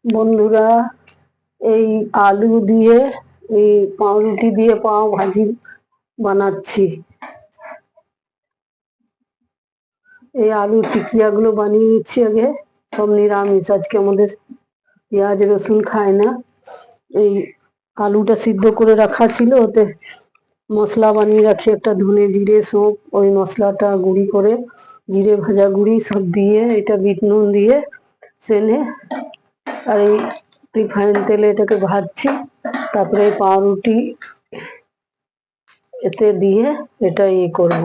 বন্ধুরা, এই আলু দিয়ে এই পাউরুটি দিয়ে পাও ভাজি বানাচ্ছি। এই আলু টিকিয়া গুলো বানিয়ে নিচ্ছি আগে। সব নিরামিষ, আজকে আমাদের পেঁয়াজ রসুন খায় না। এই আলুটা সিদ্ধ করে রাখা ছিল, ওতে মশলা বানিয়ে রাখি একটা, ধনে জিরে সৌঁফ, ওই মশলাটা গুঁড়ি করে জিরে ভাজা গুঁড়ি সব দিয়ে, এটা বিট নুন দিয়ে সেনে, আর এই রিফাইন তেলে এটাকে ভাজছি। তারপরে এই পাউরুটি এতে দিয়ে এটা করব।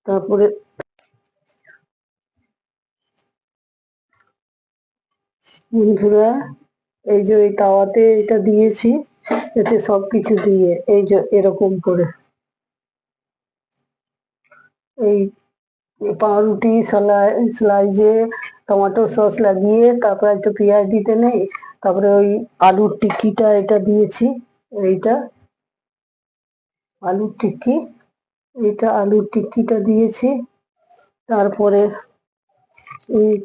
তারপরে বন্ধুরা, এই যে ওই তাওয়াতে এটা দিয়েছি, এতে সবকিছু দিয়ে এই যে এরকম করে এই পাউরুটি স্লাইজে টমেটো সস লাগিয়ে, তারপরে একটু পেঁয়াজ দিতে নেই, তারপরে ওই আলুর টিক্কিটা এটা দিয়েছি। এইটা আলুর টিক্কি, এটা আলুর টিক্কিটা দিয়েছি। তারপরে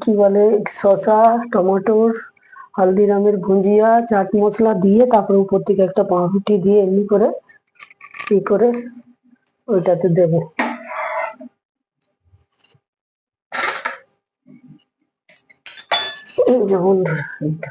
কি বলে, শসা, টমেটোর, হলদিরামের ভুজিয়া, চাট মশলা দিয়ে, তারপরে উপর থেকে একটা পাউরুটি দিয়ে এমনি করে করে ওইটাতে দেবো। এই যে বন্ধুরা, এইটা